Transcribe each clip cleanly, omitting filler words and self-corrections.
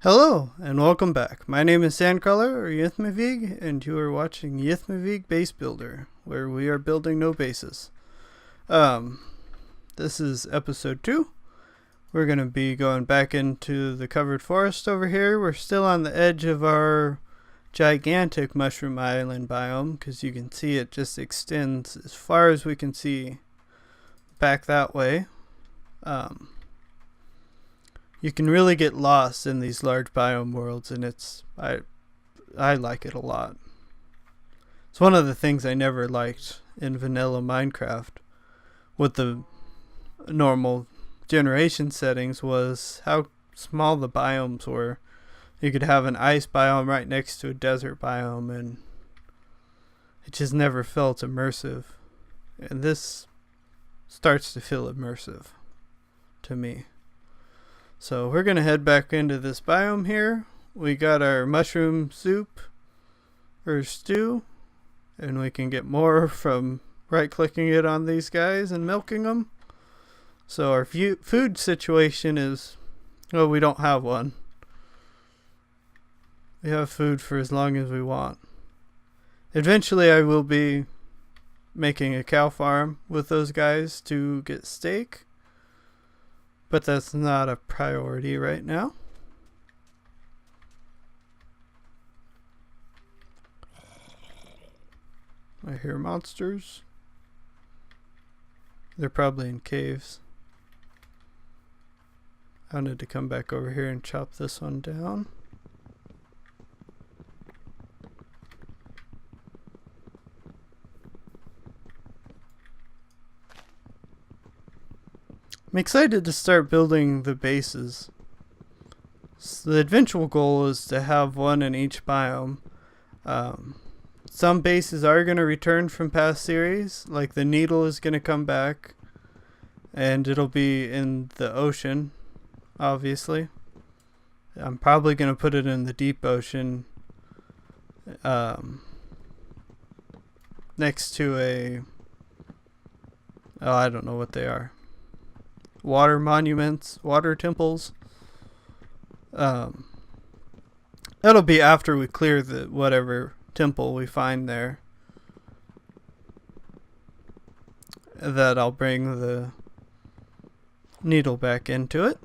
Hello, and welcome back. My name is Sandcrawler, or Ythmevge, and you are watching Ythmevge Base Builder, where we are building no bases. This is episode 2. We're going to be going back into the covered forest over here. We're still on the edge of our gigantic Mushroom Island biome, because you can see it just extends as far as we can see back that way. You can really get lost in these large biome worlds, and I like it a lot. It's one of the things I never liked in vanilla Minecraft with the normal generation settings was how small the biomes were. You could have an ice biome right next to a desert biome, and it just never felt immersive. And this starts to feel immersive to me. So we're going to head back into this biome here. We got our mushroom soup or stew, and we can get more from right clicking it on these guys and milking them. So our food situation is, well, we don't have one. We have food for as long as we want. Eventually I will be making a cow farm with those guys to get steak. But that's not a priority right now. I hear monsters. They're probably in caves. I need to come back over here and chop this one down. I'm excited to start building the bases. So the eventual goal is to have one in each biome. Some bases are going to return from past series, like the needle is going to come back, and it'll be in the ocean, obviously. I'm probably going to put it in the deep ocean, next to I don't know what they are. Water monuments, water temples. That'll be after we clear the whatever temple we find there. That I'll bring the needle back into it.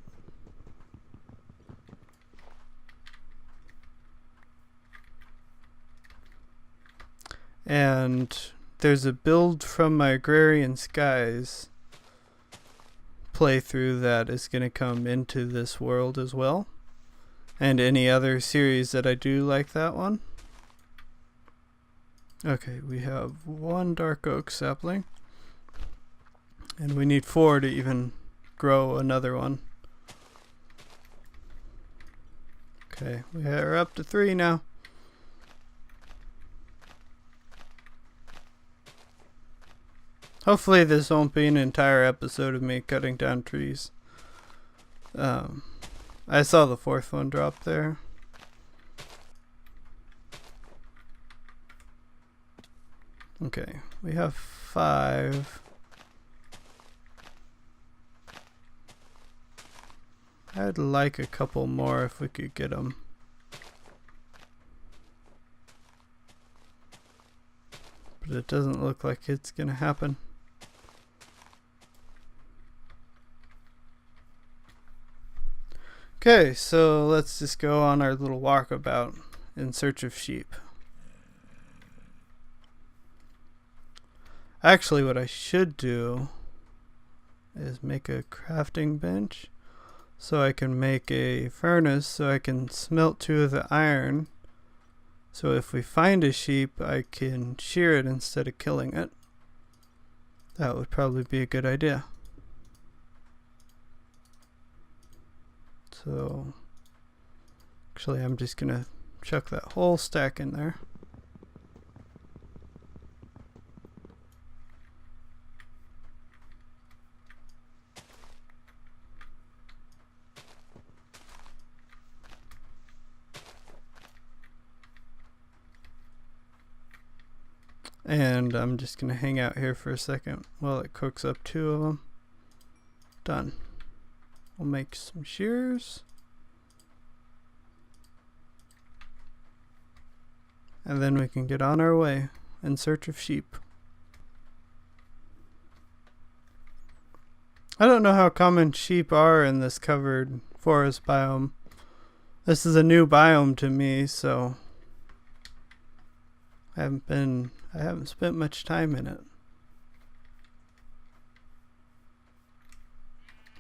And there's a build from my Agrarian Skies playthrough that is going to come into this world as well, and any other series that I do like that one. Okay, we have 1 dark oak sapling, and we need 4 to even grow another one. Okay, we are up to 3 now. Hopefully this won't be an entire episode of me cutting down trees. I saw the 4th one drop there. Okay, we have 5. I'd like a couple more if we could get them. But it doesn't look like it's gonna happen. Okay, so let's just go on our little walkabout in search of sheep. Actually, what I should do is make a crafting bench so I can make a furnace so I can smelt 2 of the iron. So if we find a sheep, I can shear it instead of killing it. That would probably be a good idea. So, actually I'm just gonna chuck that whole stack in there. And I'm just gonna hang out here for a second while it cooks up 2 of them. Done. We'll make some shears. And then we can get on our way in search of sheep. I don't know how common sheep are in this covered forest biome. This is a new biome to me, so I haven't spent much time in it.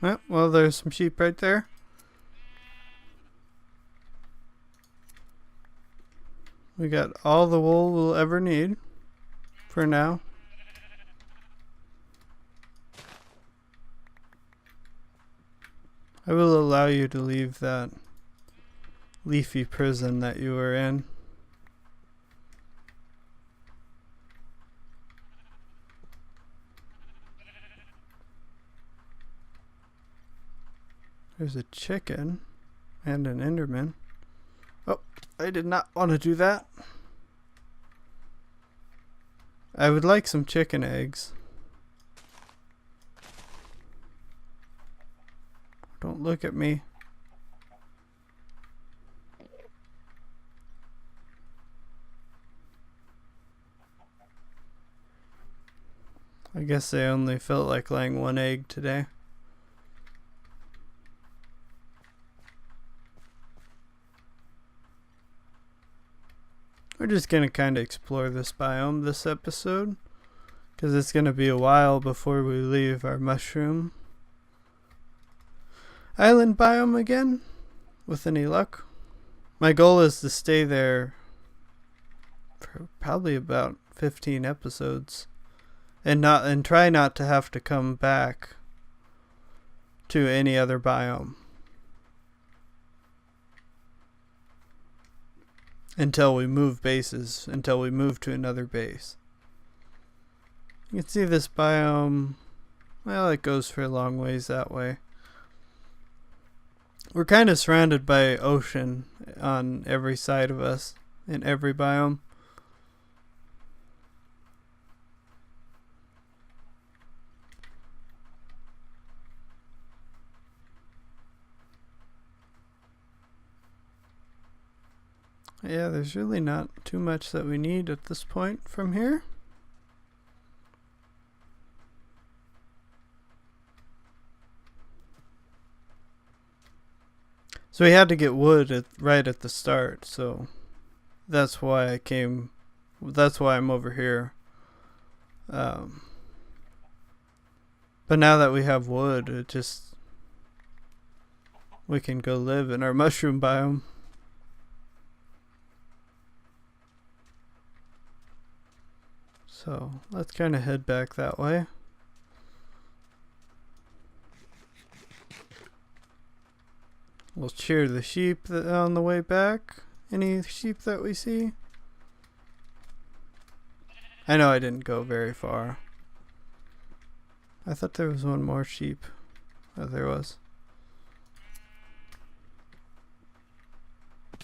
Oh, well, there's some sheep right there. We got all the wool we'll ever need for now. I will allow you to leave that leafy prison that you were in. There's a chicken and an Enderman. Oh, I did not want to do that. I would like some chicken eggs. Don't look at me. I guess I only felt like laying one egg today. We're just going to kind of explore this biome this episode, because it's going to be a while before we leave our Mushroom Island Biome again, with any luck. My goal is to stay there for probably about 15 episodes, and try not to have to come back to any other biome until we move bases, until we move to another base. You can see this biome, well, it goes for a long ways that way. We're kind of surrounded by ocean on every side of us in every biome. Yeah, there's really not too much that we need at this point from here. So we had to get wood right at the start, so that's why that's why I'm over here. But now that we have wood, we can go live in our mushroom biome. So let's kind of head back that way. We'll cheer the sheep on the way back. Any sheep that we see? I know I didn't go very far. I thought there was one more sheep. Oh, there was.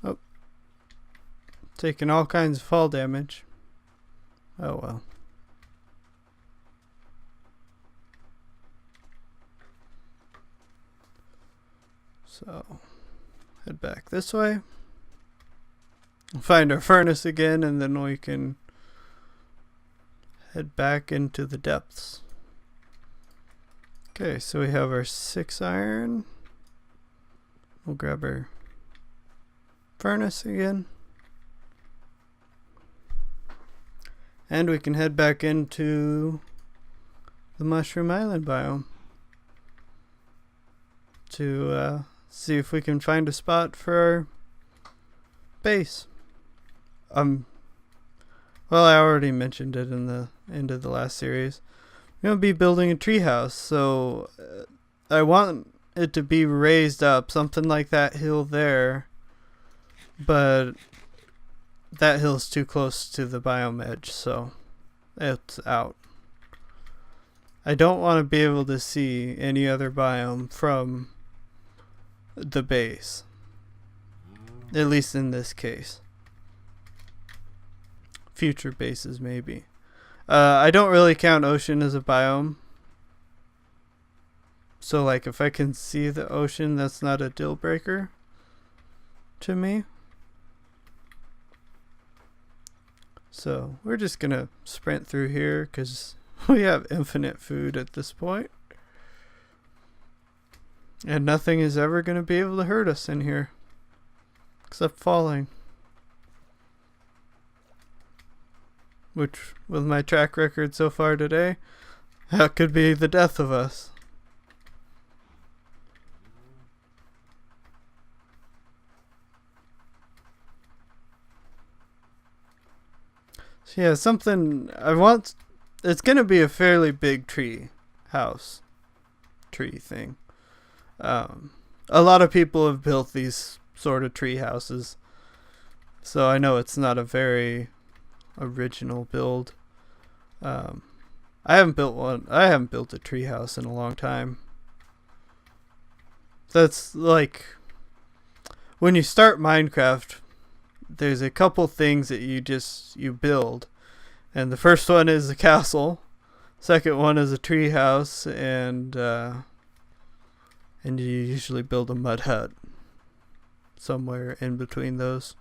Oh. Taking all kinds of fall damage. Oh well. So, head back this way. Find our furnace again, and then we can head back into the depths. Okay, so we have our 6 iron. We'll grab our furnace again. And we can head back into the Mushroom Island biome to see if we can find a spot for our base. Well, I already mentioned it in the end of the last series. I'm going to be building a treehouse, so I want it to be raised up, something like that hill there, but that hill's too close to the biome edge, so it's out. I don't want to be able to see any other biome from the base, at least in this case. Future bases maybe. I don't really count ocean as a biome, so like if I can see the ocean, that's not a deal breaker to me. So we're just going to sprint through here because we have infinite food at this point. And nothing is ever going to be able to hurt us in here. Except falling. Which, with my track record so far today, that could be the death of us. So yeah, something I want. It's gonna be a fairly big tree thing. A lot of people have built these sort of tree houses, so I know it's not a very original build. I haven't built one. I haven't built a tree house in a long time. That's like when you start Minecraft, there's a couple things that you build, and the first one is a castle, second one is a tree house, and you usually build a mud hut somewhere in between those.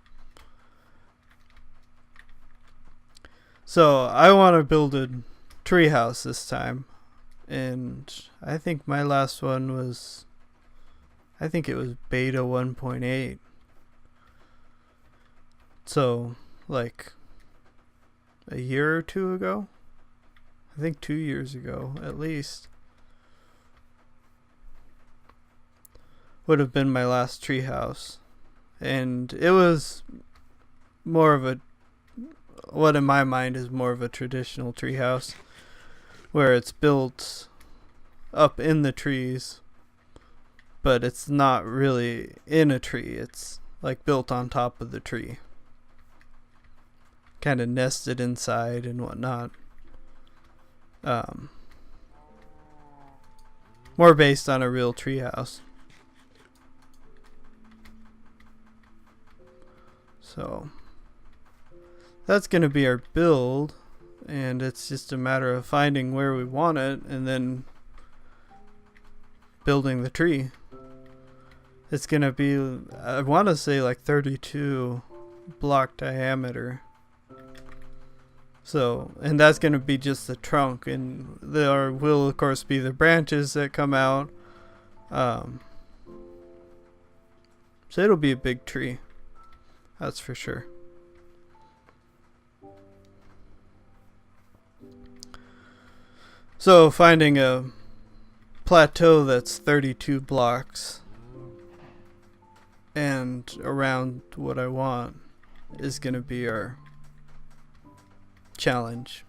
So I want to build a tree house this time, and I think my last one was, I think it was beta 1.8. So like a year or two ago, I think 2 years ago at least, would have been my last tree house. And it was more of a, what in my mind is more of a traditional tree house, where it's built up in the trees, but it's not really in a tree. It's like built on top of the tree, kind of nested inside and whatnot. More based on a real tree house. So that's going to be our build, and it's just a matter of finding where we want it and then building the tree. It's going to be, I want to say, like 32 block diameter. So, and that's going to be just the trunk, and there will of course be the branches that come out. So it'll be a big tree, that's for sure. So finding a plateau that's 32 blocks and around what I want is going to be our challenge.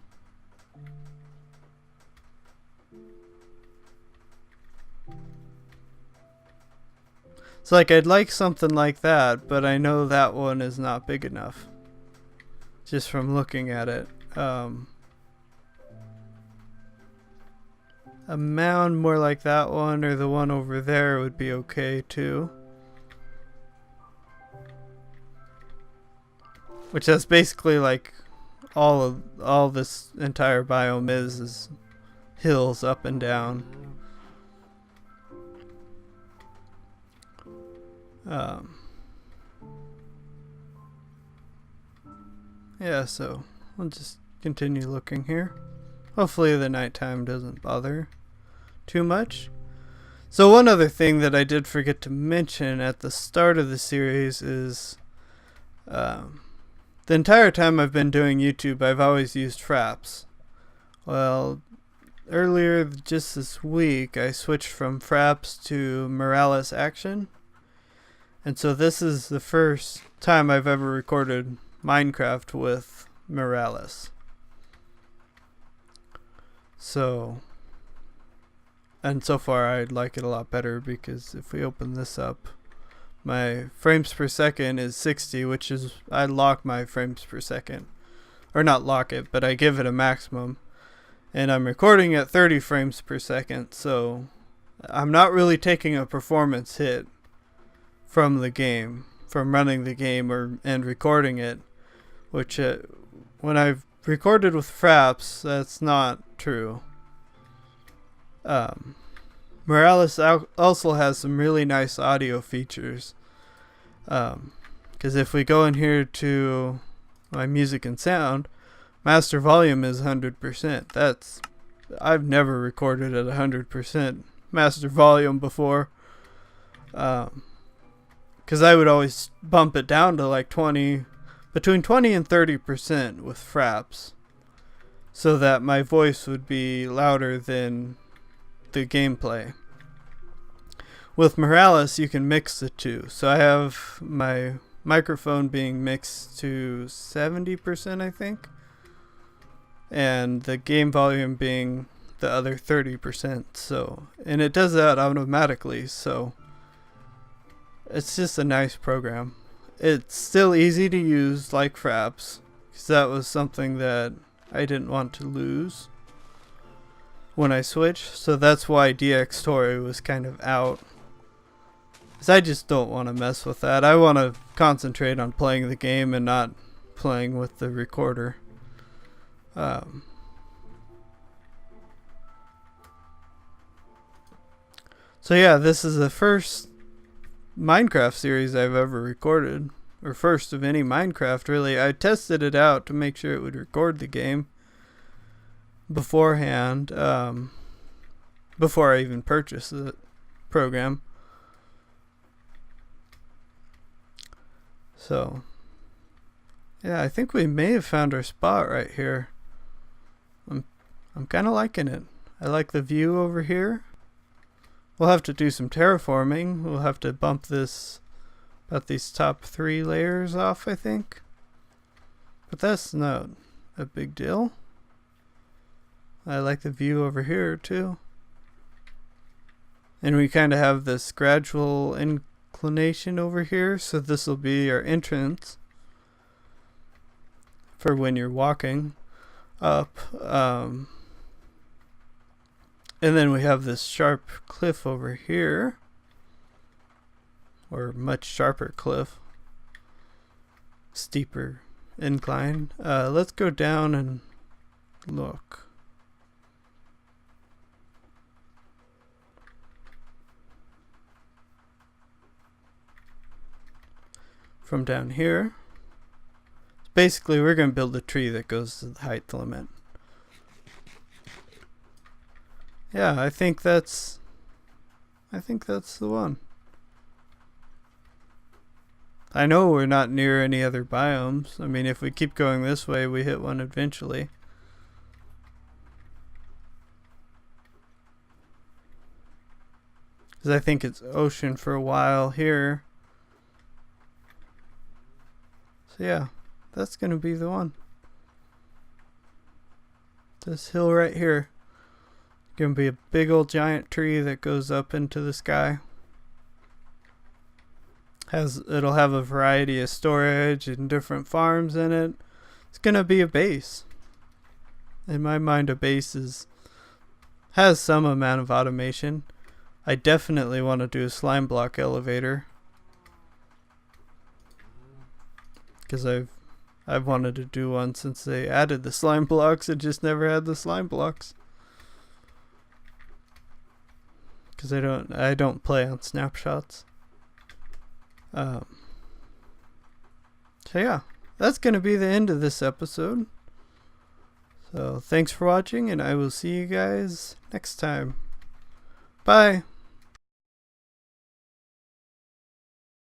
It's like I'd like something like that, but I know that one is not big enough just from looking at it. A mound more like that one or the one over there would be okay too. Which that's basically like all this entire biome is hills up and down. Yeah, so we'll just continue looking here. Hopefully the nighttime doesn't bother too much. So one other thing that I did forget to mention at the start of the series is the entire time I've been doing YouTube, I've always used fraps. Well, earlier just this week, I switched from fraps to Morales action. And so this is the first time I've ever recorded Minecraft with Morales. So, and so far I like it a lot better, because if we open this up, my frames per second is 60, which is, I lock my frames per second. Or not lock it, but I give it a maximum. And I'm recording at 30 frames per second, so I'm not really taking a performance hit from the game, from running the game and recording it, which when I've recorded with fraps, that's not true. Morales also has some really nice audio features, because if we go in here to my music and sound, master volume is 100%. I've never recorded at 100% master volume before. Because I would always bump it down to like between 20 and 30% with fraps, so that my voice would be louder than the gameplay. With Morales, you can mix the two. So I have my microphone being mixed to 70%, I think, and the game volume being the other 30%. So, and it does that automatically, so it's just a nice program. It's still easy to use like Fraps, because that was something that I didn't want to lose when I switched. So that's why DX Story was kind of out, because I just don't want to mess with that. I want to concentrate on playing the game and not playing with the recorder. So yeah, this is the first Minecraft series I've ever recorded, or first of any Minecraft really. I tested it out to make sure it would record the game beforehand, before I even purchased the program. So yeah, I think we may have found our spot right here. I'm kind of liking it. I like the view over here. We'll have to do some terraforming. We'll have to bump about these top 3 layers off, I think. But that's not a big deal. I like the view over here too. And we kind of have this gradual inclination over here, so this will be our entrance for when you're walking up. And then we have this sharp cliff over here, or much sharper cliff, steeper incline. Let's go down and look. From down here, basically we're going to build a tree that goes to the height limit. Yeah, I think that's the one. I know we're not near any other biomes. I mean, if we keep going this way, we hit one eventually. Because I think it's ocean for a while here. So yeah, that's going to be the one. This hill right here. Gonna be a big old giant tree that goes up into the sky. It'll have a variety of storage and different farms in it. It's gonna be a base. In my mind, a base has some amount of automation. I definitely want to do a slime block elevator, because I've wanted to do one since they added the slime blocks. It just never had the slime blocks. Because I don't play on snapshots. So yeah, that's going to be the end of this episode. So thanks for watching, and I will see you guys next time. Bye.